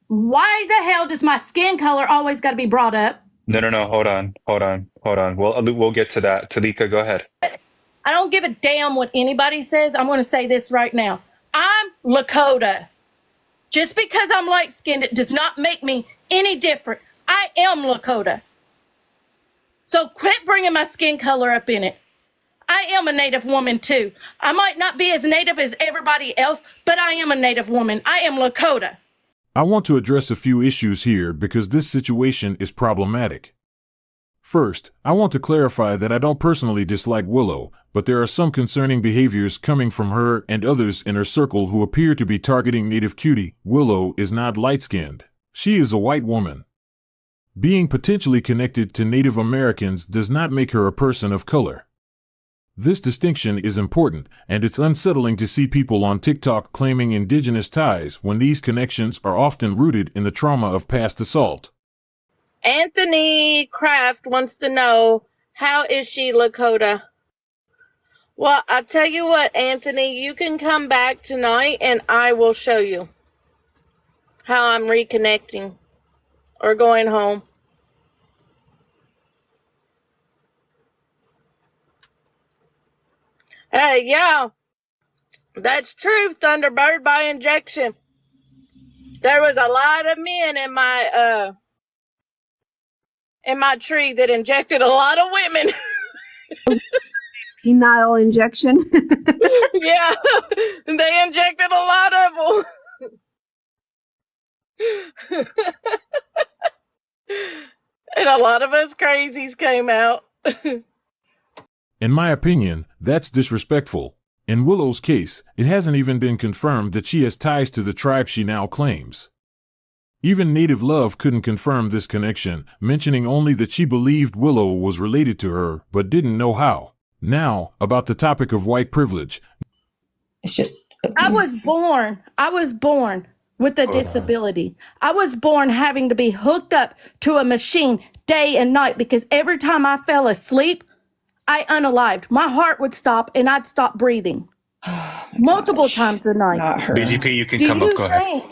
Why the hell does my skin color always got to be brought up? No. Hold on. We'll get to that. Talika, go ahead. I don't give a damn what anybody says. I'm going to say this right now. I'm Lakota. Just because I'm light skinned, it does not make me any different. I am Lakota. So quit bringing my skin color up in it. I am a Native woman too. I might not be as Native as everybody else, but I am a Native woman. I am Lakota. I want to address a few issues here because this situation is problematic. First, I want to clarify that I don't personally dislike Willow, but there are some concerning behaviors coming from her and others in her circle who appear to be targeting Native cutie. Willow is not light-skinned. She is a white woman. Being potentially connected to Native Americans does not make her a person of color. This distinction is important, and it's unsettling to see people on TikTok claiming indigenous ties when these connections are often rooted in the trauma of past assault. Anthony Kraft wants to know, how is she Lakota? Well, I'll tell you what, Anthony, you can come back tonight and I will show you how I'm reconnecting or going home. Hey, yeah, that's true, Thunderbird, by injection. There was a lot of men in my tree that injected a lot of women. Penile injection. Yeah, they injected a lot of them. And a lot of us crazies came out. In my opinion, that's disrespectful. In Willow's case, it hasn't even been confirmed that she has ties to the tribe she now claims. Even Native Love couldn't confirm this connection, mentioning only that she believed Willow was related to her, but didn't know how. Now, about the topic of white privilege. It's just I was born with a disability. I was born having to be hooked up to a machine day and night because every time I fell asleep, I unalived. My heart would stop and I'd stop breathing. Multiple times a night. not her. BGP, you can come up. Go ahead.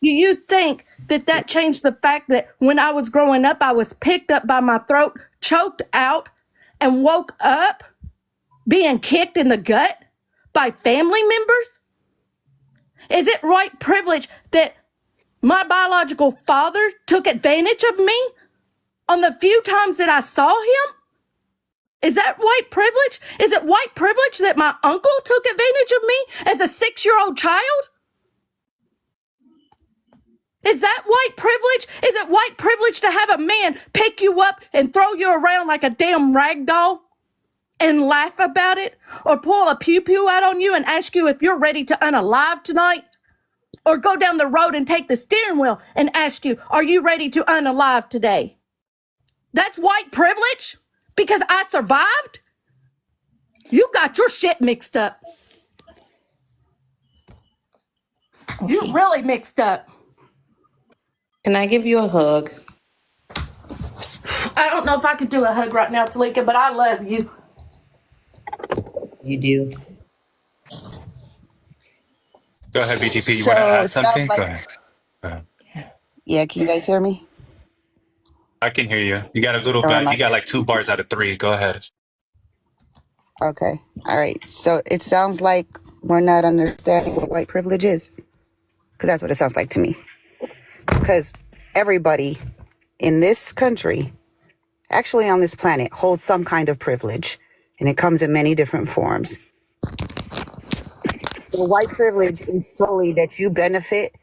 Do you think that changed the fact that when I was growing up, I was picked up by my throat, choked out, and woke up being kicked in the gut by family members? Is it white privilege that my biological father took advantage of me on the few times that I saw him? Is that white privilege? Is it white privilege that my uncle took advantage of me as a 6-year-old child? Is that white privilege? Is it white privilege to have a man pick you up and throw you around like a damn rag doll and laugh about it? Or pull a pew-pew out on you and ask you if you're ready to unalive tonight? Or go down the road and take the steering wheel and ask you, are you ready to unalive today? That's white privilege? Because I survived? You got your shit mixed up. Okay. You really mixed up. Can I give you a hug? I don't know if I could do a hug right now, Talika, but I love you. You do. Go ahead, BGP. You So, want to add it sounds something? like- Go ahead. Go ahead. Yeah, can you guys hear me? I can hear you. You got a little Or bit. am I- You got like 2 bars out of 3. Go ahead. Okay. All right. So it sounds like we're not understanding what white privilege is. Because that's what it sounds like to me. Because everybody in this country, actually on this planet, holds some kind of privilege. And it comes in many different forms. The white privilege is solely that you benefit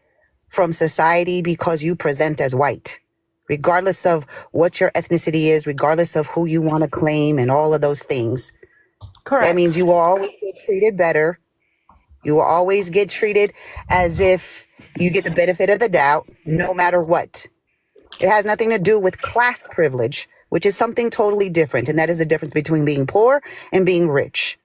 from society because you present as white. Regardless of what your ethnicity is, regardless of who you want to claim and all of those things. Correct. That means you will always get treated better. You will always get treated as if you get the benefit of the doubt, no matter what. It has nothing to do with class privilege, which is something totally different. And that is the difference between being poor and being rich.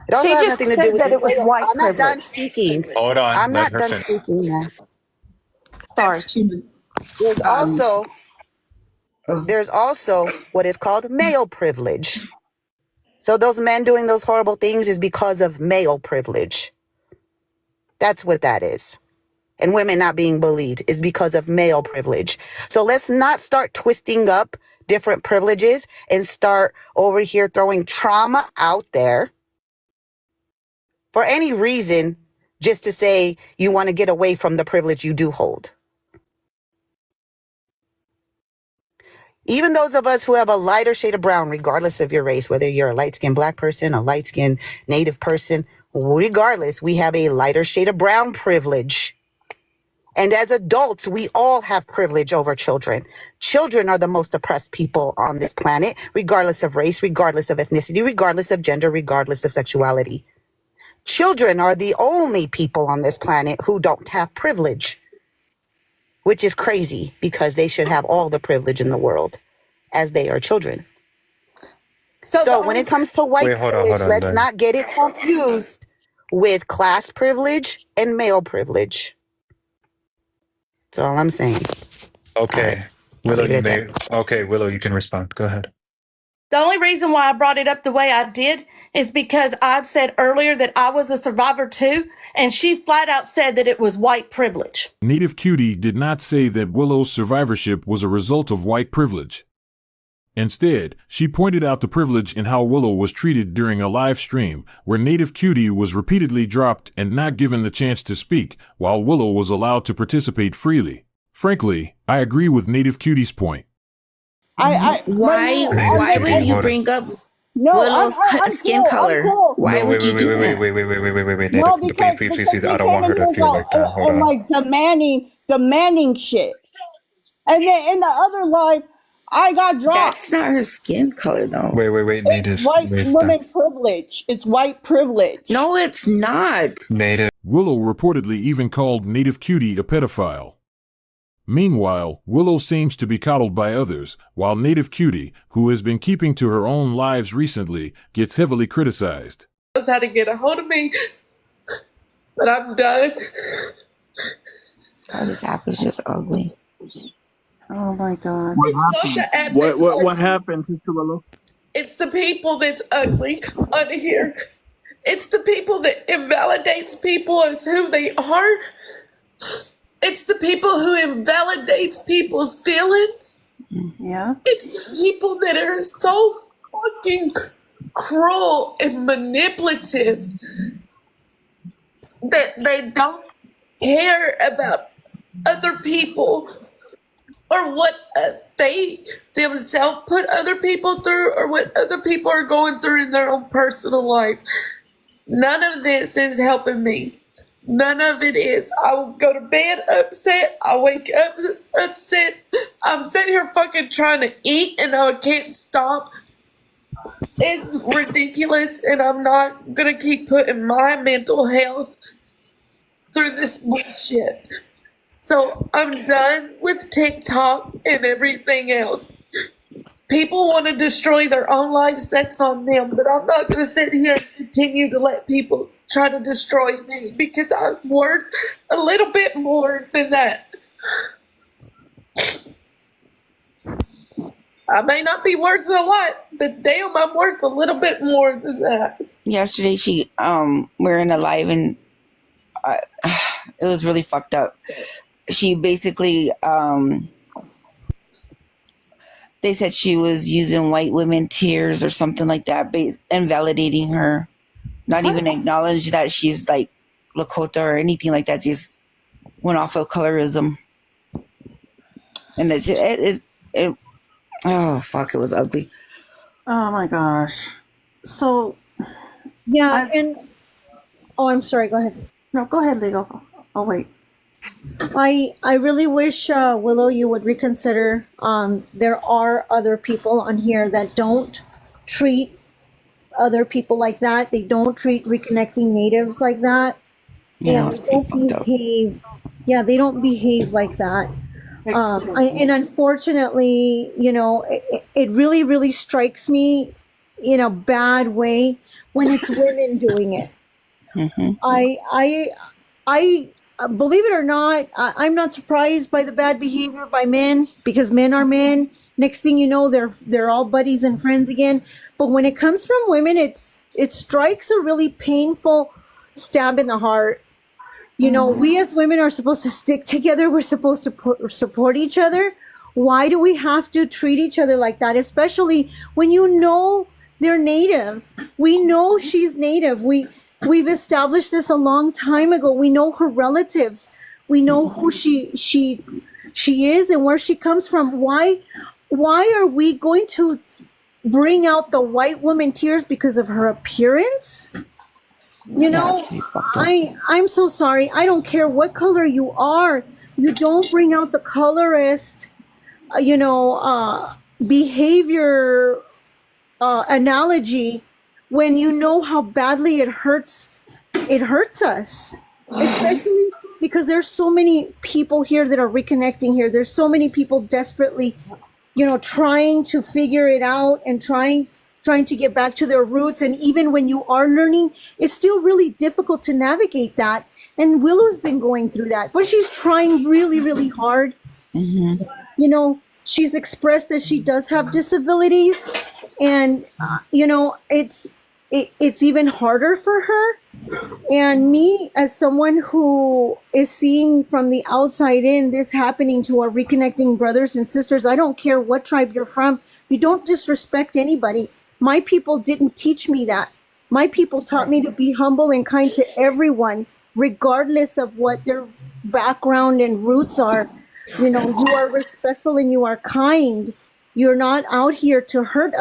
It also She has just nothing to said do with that it was white I'm not done privilege. speaking. Hold on. I'm Let not her done finish. speaking, man. Sorry. There's also what is called male privilege. So those men doing those horrible things is because of male privilege. That's what that is. and women not being bullied is because of male privilege. So let's not start twisting up different privileges and start over here throwing trauma out there for any reason just to say you want to get away from the privilege you do hold. Even those of us who have a lighter shade of brown, regardless of your race, whether you're a light-skinned black person, a light-skinned native person, regardless, we have a lighter shade of brown privilege. And as adults, we all have privilege over children. Children are the most oppressed people on this planet, regardless of race, regardless of ethnicity, regardless of gender, regardless of sexuality. Children are the only people on this planet who don't have privilege, which is crazy because they should have all the privilege in the world as they are children. So when it comes to white Wait, hold on, privilege, let's then. not get it confused with class privilege and male privilege. That's all I'm saying. Okay. I'll Willow, leave it you at may. that. Okay, Willow, you can respond. Go ahead. The only reason why I brought it up the way I did is because I'd said earlier that I was a survivor too, and she flat out said that it was white privilege. Native Cutie did not say that Willow's survivorship was a result of white privilege. Instead, she pointed out the privilege in how Willow was treated during a live stream where Native Cutie was repeatedly dropped and not given the chance to speak, while Willow was allowed to participate freely. Frankly, I agree with Native Cutie's point. Why would you bring up Willow's skin color? Why No, would you do that? wait. No, Native, because please, I he don't want her came in to here feel like that. Hold and on. like demanding shit. And then in the other life, I got dropped. That's not her skin color, though. Wait, Native. It's white Wait, woman privilege. It's white privilege. No, it's not. Native. Willow reportedly even called Native Cutie a pedophile. Meanwhile, Willow seems to be coddled by others, while Native Cutie, who has been keeping to her own lives recently, gets heavily criticized. Knows how to get a hold of me, but I'm done. Oh, this app is just ugly. Oh my God. It's not the app that's What happened, Sister Willow? It's the people that's ugly on here. It's the people that invalidates people as who they are. It's the people who invalidates people's feelings. Yeah. It's the people that are so fucking cruel and manipulative that they don't care about other people or what they themselves put other people through or what other people are going through in their own personal life. None of this is helping me. None of it is. I will go to bed upset. I wake up upset. I'm sitting here fucking trying to eat and I can't stop. It's ridiculous and I'm not going to keep putting my mental health through this bullshit. So I'm done with TikTok and everything else. People want to destroy their own lives, that's on them. But I'm not going to sit here and continue to let people try to destroy me because I'm worth a little bit more than that. I may not be worth a lot, but damn, I'm worth a little bit more than that. Yesterday, we're in a live and it was really fucked up. She basically, they said she was using white women tears or something like that, invalidating her. Not even acknowledge that she's like Lakota or anything like that. Just went off of colorism. And oh fuck, it was ugly. Oh my gosh. So yeah, I'm sorry, go ahead. no, go ahead, Legal. Oh wait. I really wish Willow, you would reconsider. There are other people on here that don't treat other people like that. They don't treat reconnecting natives like that. Yeah, They don't behave. Yeah, they don't behave like that. And unfortunately, it really, really strikes me in a bad way when it's women doing it. Mm-hmm. I believe it or not, I'm not surprised by the bad behavior by men because men are men. Next thing you know, they're all buddies and friends again. But when it comes from women, it strikes a really painful stab in the heart. You know, we as women are supposed to stick together. We're supposed to support each other. Why do we have to treat each other like that? Especially when you know they're native. We know she's native. We've established this a long time ago. We know her relatives. We know who she is and where she comes from. Why are we going to bring out the white woman tears because of her appearance? You know, I'm so sorry. I don't care what color you are. You don't bring out the colorist, behavior analogy when you know how badly it hurts us, especially because there's so many people here that are reconnecting here. There's so many people desperately, trying to figure it out and trying to get back to their roots. And even when you are learning, it's still really difficult to navigate that. And Willow's been going through that, but she's trying really, really hard. She's expressed that she does have disabilities, and it's even harder for her. And me, as someone who is seeing from the outside in this happening to our reconnecting brothers and sisters, I don't care what tribe you're from, you don't disrespect anybody. My people didn't teach me that. My people taught me to be humble and kind to everyone, regardless of what their background and roots are. You are respectful and you are kind. You're not out here to hurt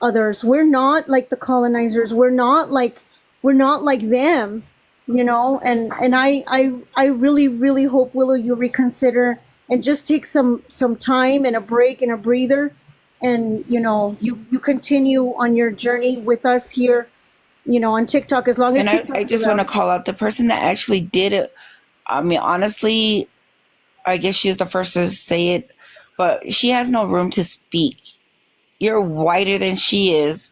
others. We're not like the colonizers. We're not like them, and I really, really hope, Willow, you reconsider and just take some time and a break and a breather, and you continue on your journey with us here, on TikTok, as long as And I just want to call out the person that actually did it. I mean, honestly, I guess she was the first to say it, but she has no room to speak. You're whiter than she is,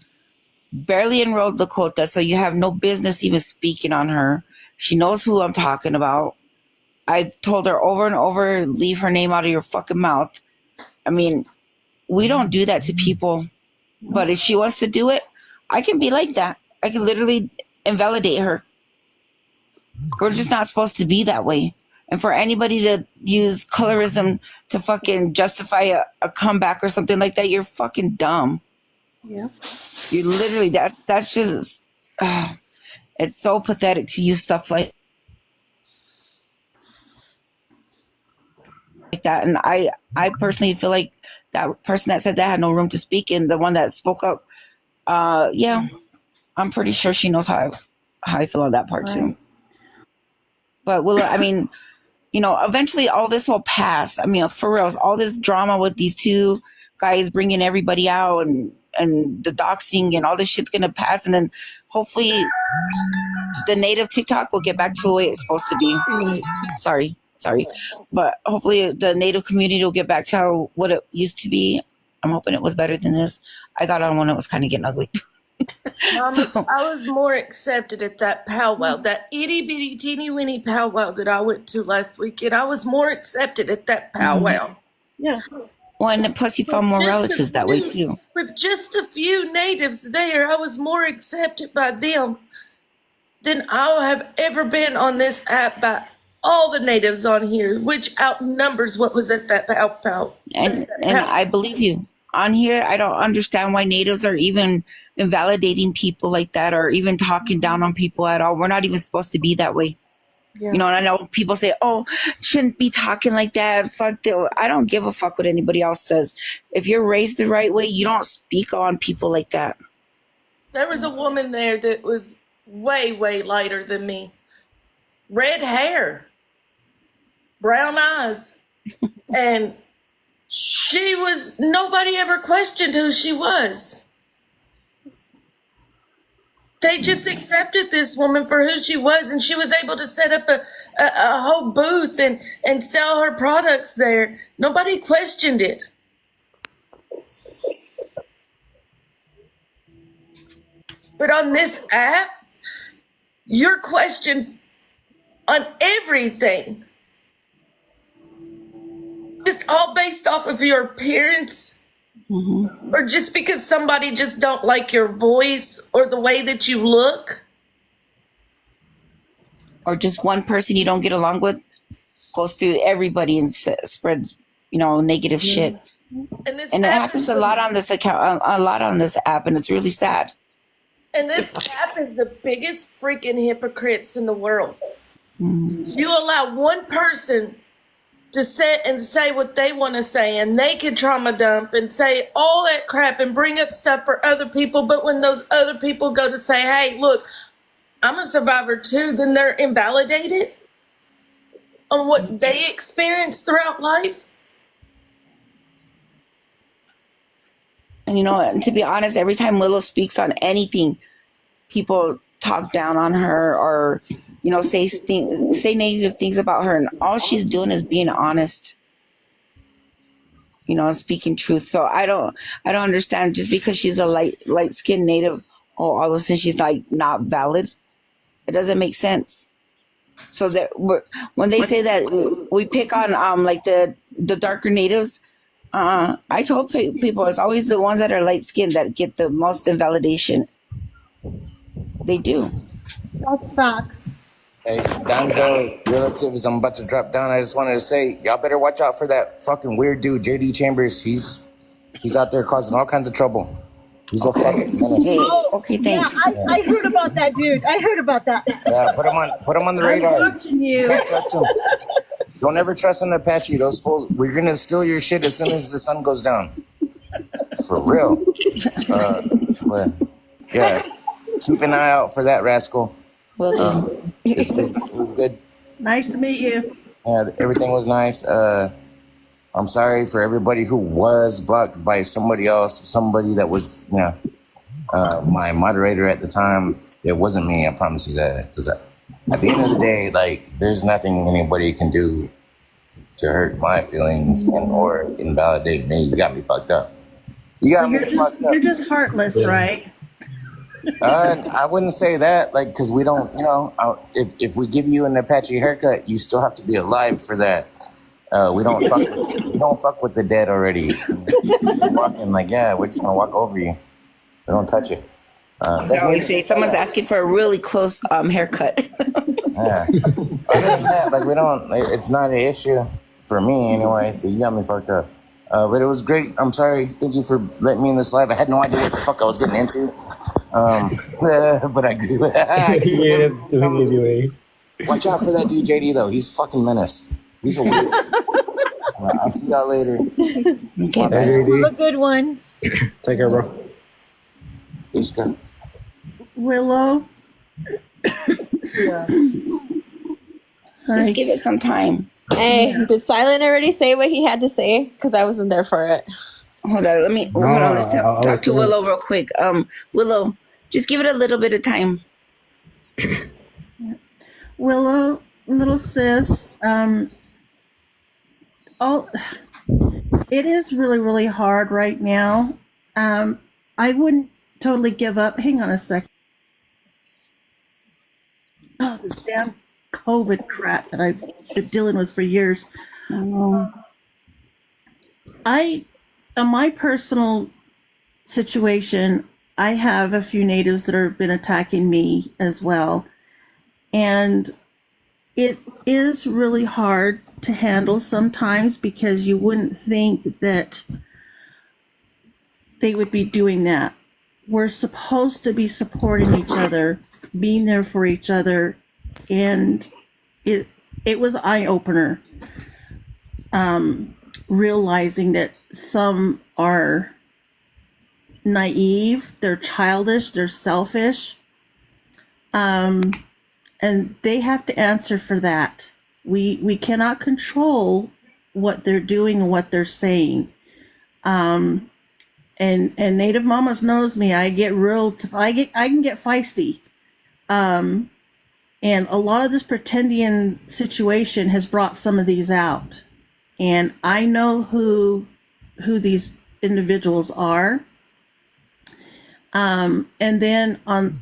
barely enrolled Lakota, so you have no business even speaking on her. She knows who I'm talking about. I've told her over and over, leave her name out of your fucking mouth. I mean, we don't do that to people, but if she wants to do it, I can be like that. I can literally invalidate her. We're just not supposed to be that way. And for anybody to use colorism to fucking justify a comeback or something like that, you're fucking dumb. Yeah. You literally, that's just, it's so pathetic to use stuff like that. And I personally feel like that person that said that had no room to speak, and the one that spoke up, yeah, I'm pretty sure she knows how I feel on that part too. But Willow, I mean, eventually all this will pass. I mean, for real, all this drama with these two guys bringing everybody out and the doxing and all this shit's going to pass. And then hopefully the native TikTok will get back to the way it's supposed to be. Sorry. But hopefully the native community will get back to what it used to be. I'm hoping it was better than this. I got on when it was kind of getting ugly. I was more accepted at that powwow, that itty bitty teeny weeny powwow that I went to last weekend. I was more accepted at that powwow. Yeah. Well, and plus you found more relatives that way too. With just a few natives there, I was more accepted by them than I have ever been on this app by all the natives on here, which outnumbers what was at that powwow. And I believe you. On here, I don't understand why natives are even invalidating people like that, or even talking down on people at all. We're not even supposed to be that way. Yeah. And I know people say, oh, shouldn't be talking like that. Fuck that. I don't give a fuck what anybody else says. If you're raised the right way, you don't speak on people like that. There was a woman there that was way, way lighter than me. Red hair, brown eyes. And nobody ever questioned who she was. They just accepted this woman for who she was, and she was able to set up a whole booth and sell her products there. Nobody questioned it. But on this app, you're questioned on everything. Just all based off of your appearance. Mm-hmm. Or just because somebody just don't like your voice or the way that you look. or just one person you don't get along with goes through everybody and spreads, negative shit. And this And it app happens is a lot on this account, a lot on this app, and it's really sad. and this app is the biggest freaking hypocrites in the world. You allow one person to sit and say what they want to say, and they can trauma dump and say all that crap and bring up stuff for other people. But when those other people go to say, hey, look, I'm a survivor too, then they're invalidated on what they experienced throughout life. And to be honest, every time Willow speaks on anything, people talk down on her or say negative things about her, and all she's doing is being honest, speaking truth. So I don't understand, just because she's a light skinned native, all of a sudden she's like not valid. It doesn't make sense. So that when they say that we pick on like the darker natives, I told people it's always the ones that are light skinned that get the most invalidation. They do. That's facts. Hey, Donzo relatives, I'm about to drop down. I just wanted to say, y'all better watch out for that fucking weird dude, JD Chambers. He's out there causing all kinds of trouble. He's a fucking menace. Okay, thanks. Yeah, I heard about that, dude. I heard about that. Yeah, put him on the radar. I'm watching you. Don't trust him. Don't ever trust an Apache. Those fools, we're gonna steal your shit as soon as the sun goes down. For real. But yeah, keep an eye out for that rascal. Well done. It was good. Nice to meet you. Yeah, everything was nice. I'm sorry for everybody who was blocked by somebody else, somebody that was, my moderator at the time. It wasn't me, I promise you that. Because at the end of the day, like, there's nothing anybody can do to hurt my feelings or invalidate me. You got me fucked up. You're just heartless, right? I wouldn't say that, like, because we don't, if we give you an Apache haircut, you still have to be alive for that. We don't fuck with the dead already. Walking like, yeah, we're just gonna walk over you. We don't touch it. That's how we say someone's asking for a really close haircut. Yeah. Other than that, like, we don't. It's not an issue for me anyway. So you got me fucked up. But it was great. I'm sorry. Thank you for letting me in this live. I had no idea what the fuck I was getting into. But I agree with that. Watch out for that dude JD though. He's fucking menace. He's a weird. I'll see y'all later. Okay, Have a good one. Take care, bro. Peace, girl. Willow. Just Sorry. give it some time. Hey, did Silent already say what he had to say? Because I wasn't there for it. Hold on, let's talk to Willow real quick. Willow, just give it a little bit of time. Willow, little sis, it is really, really hard right now. I wouldn't totally give up. Hang on a second. Oh, this damn COVID crap that I've been dealing with for years. In my personal situation, I have a few natives that have been attacking me as well. And it is really hard to handle sometimes because you wouldn't think that they would be doing that. We're supposed to be supporting each other, being there for each other, and it was eye-opener, realizing that some are naive, they're childish, they're selfish, and they have to answer for that. We cannot control what they're doing and what they're saying. And Native Mamas knows me. I get I can get feisty. And a lot of this pretendian situation has brought some of these out. And I know who these individuals are. And then on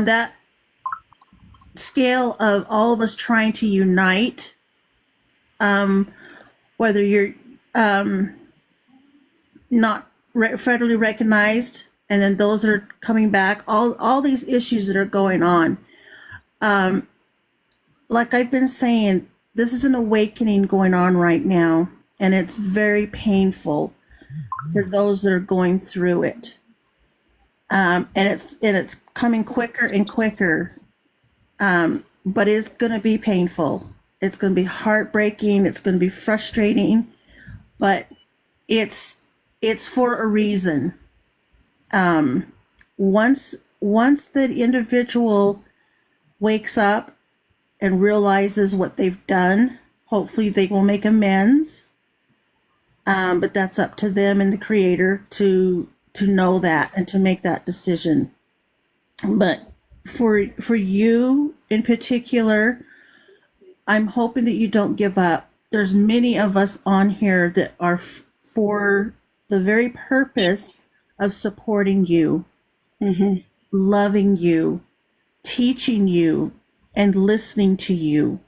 that scale of all of us trying to unite, whether you're not federally recognized, and then those that are coming back, all these issues that are going on, like I've been saying, this is an awakening going on right now, and it's very painful for those that are going through it. And it's coming quicker and quicker. But it's going to be painful. It's going to be heartbreaking. It's going to be frustrating, but it's for a reason. Once the individual wakes up and realizes what they've done, hopefully they will make amends. But that's up to them and the Creator to know that and to make that decision. But for you in particular, I'm hoping that you don't give up. There's many of us on here that are for the very purpose of supporting you, loving you, teaching you, and listening to you.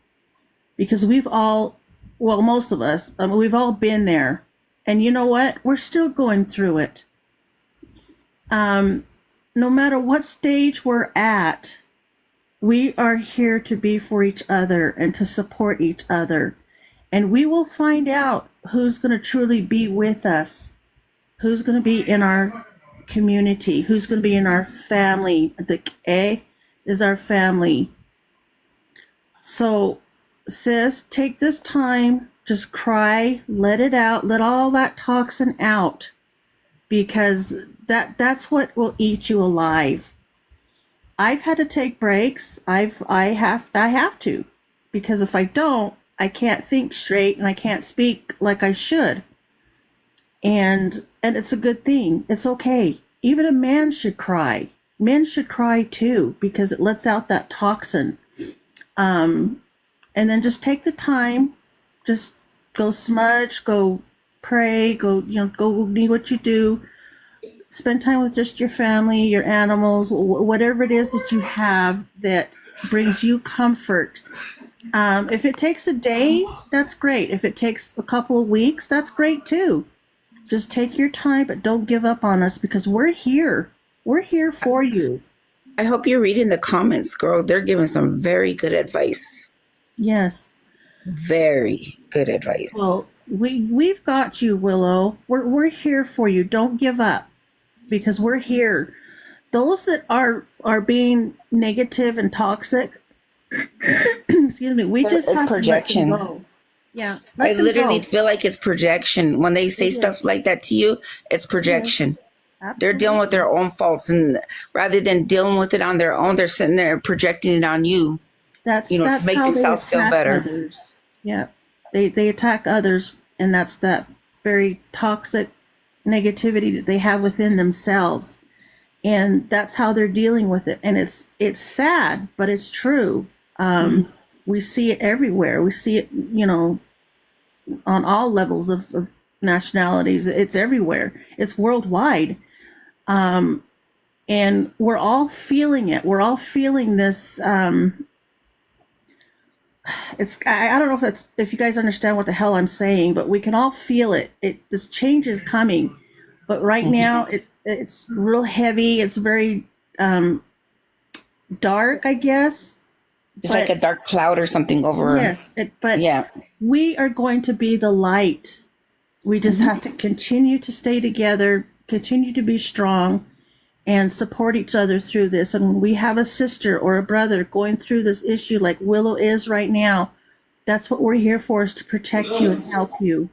Because we've all, well, most of us, we've all been there. And you know what? We're still going through it. No matter what stage we're at, we are here to be for each other and to support each other. And we will find out who's going to truly be with us, who's going to be in our community, who's going to be in our family. The A is our family. So, sis, take this time, just cry, let it out, let all that toxin out, because that's what will eat you alive. I've had to take breaks. I have to, because if I don't, I can't think straight and I can't speak like I should. And it's a good thing. It's okay. Even a man should cry. Men should cry too, because it lets out that toxin. And then just take the time, just go smudge, go pray, go do what you do. Spend time with just your family, your animals, whatever it is that you have that brings you comfort. If it takes a day, that's great. If it takes a couple of weeks, that's great too. Just take your time, but don't give up on us, because we're here. We're here for you. I hope you're reading the comments, girl. They're giving some very good advice. Yes. Very good advice. Well, we've got you, Willow. We're here for you. Don't give up, because we're here. Those that are being negative and toxic, excuse me, we just it's have projection. to let them go. Yeah, I literally feel like it's projection. When they say stuff like that to you, it's projection. They're dealing with their own faults, and rather than dealing with it on their own, they're sitting there projecting it on you. That's to make how themselves they feel attack better. Others. Yeah, they attack others, and that's that very toxic negativity that they have within themselves, and that's how they're dealing with it. And it's sad, but it's true. We see it everywhere. We see it, on all levels of nationalities. It's everywhere. It's worldwide. And we're all feeling it. We're all feeling this. I don't know if you guys understand what the hell I'm saying, but we can all feel it. This change is coming, but right now it's real heavy. It's very dark, I guess. It's like a dark cloud or something over. Yes, we are going to be the light. We just have to continue to stay together, continue to be strong, and support each other through this. And when we have a sister or a brother going through this issue like Willow is right now, that's what we're here for, is to protect you and help you.